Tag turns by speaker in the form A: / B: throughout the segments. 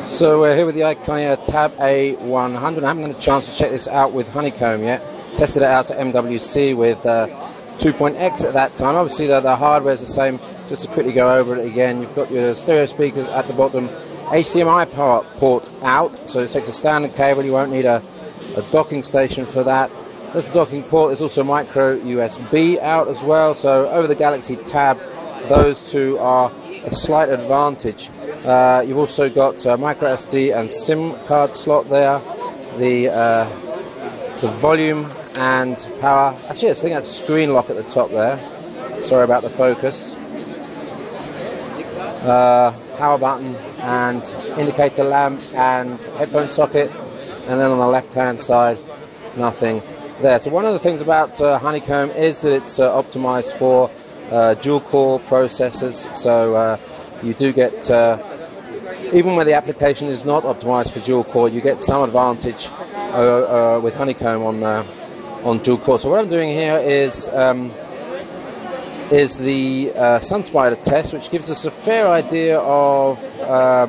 A: So we're here with the Iconia Tab A100. I haven't had a chance to check this out with Honeycomb yet. Tested it out at MWC with 2.X at that time. Obviously the hardware is the same. Just to quickly go over it again, you've got your stereo speakers at the bottom, HDMI port out, so it takes a standard cable. You won't need a docking station for that. There's the docking port. There's also micro USB out as well. So over the Galaxy Tab, those two are a slight advantage. You've also got micro SD and SIM card slot there. The volume and power. Actually, I think that's screen lock at the top there. Sorry about the focus. Power button and indicator lamp and headphone socket, and then on the left hand side, nothing there. So one of the things about Honeycomb is that it's optimized for dual core processors. So you do get, even when the application is not optimized for dual core, you get some advantage with Honeycomb on dual core. So what I'm doing here is the SunSpider test, which gives us a fair idea of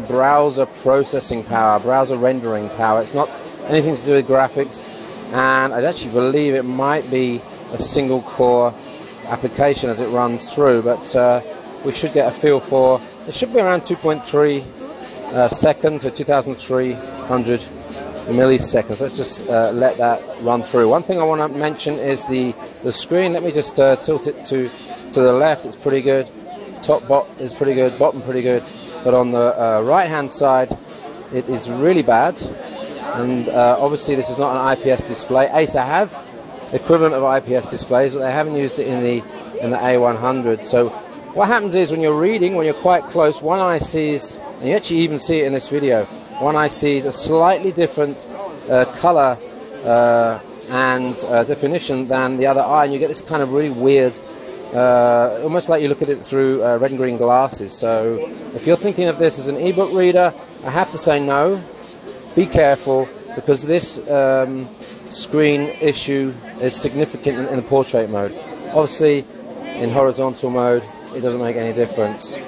A: browser processing power, browser rendering power. It's not anything to do with graphics, and I actually believe it might be a single core application as it runs through, but we should get a feel for, it should be around 2.3 seconds, so 2,300 milliseconds. Let's just let that run through. One thing I want to mention is the screen. Let me just tilt it to the left. It's pretty good. Top is pretty good, bottom pretty good, but on the right hand side it is really bad. And obviously this is not an IPS display. Acer have equivalent of IPS displays, but they haven't used it in the A100. So what happens is when you're reading, when you're quite close, one eye sees, and you actually even see it in this video, one eye sees a slightly different color and definition than the other eye, and you get this kind of really weird, almost like you look at it through red and green glasses. So if you're thinking of this as an ebook reader, I have to say no. Be careful, because this screen issue is significant in the portrait mode. Obviously, in horizontal mode, it doesn't make any difference.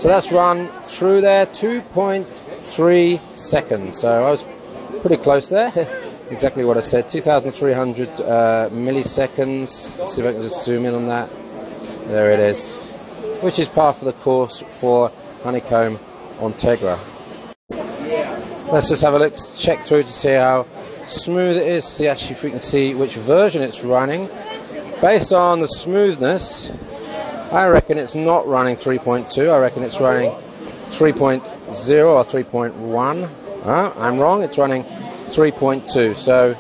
A: So that's run through there, 2.3 seconds. So I was pretty close there. Exactly what I said, 2,300 milliseconds. Let's see if I can just zoom in on that. There it is, which is part of the course for Honeycomb on Tegra. Let's just have a look, check through to see how smooth it is, see actually if we can see which version it's running. Based on the smoothness, I reckon it's not running 3.2, I reckon it's running 3.0 or 3.1. I'm wrong, it's running 3.2. So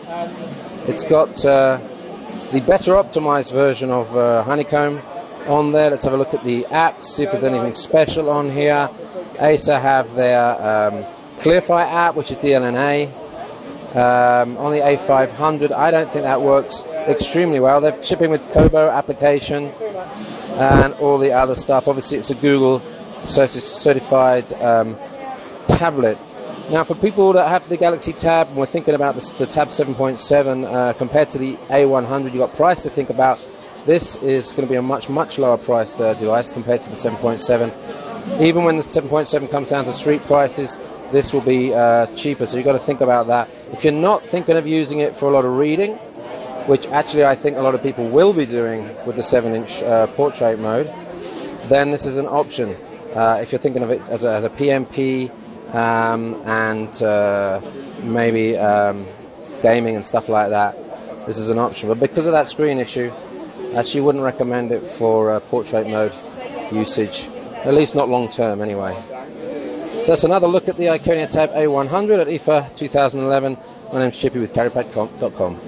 A: it's got the better optimized version of Honeycomb on there. Let's have a look at the app, see if there's anything special on here. Acer have their Clearfire app, which is DLNA. On the A500, I don't think that works extremely well. They're shipping with Kobo application and all the other stuff. Obviously, it's a Google certified tablet. Now, for people that have the Galaxy Tab, and we're thinking about the Tab 7.7 compared to the A100, you've got price to think about. This is going to be a much lower priced device compared to the 7.7. Even when the 7.7 comes down to street prices, this will be cheaper, so you've got to think about that. If you're not thinking of using it for a lot of reading, which actually I think a lot of people will be doing with the 7-inch portrait mode, then this is an option. If you're thinking of it as a PMP and maybe gaming and stuff like that, this is an option. But because of that screen issue, I actually wouldn't recommend it for portrait mode usage, at least not long term anyway. So that's another look at the Iconia Tab A100 at IFA 2011. My name's Chippy with CarryPad.com.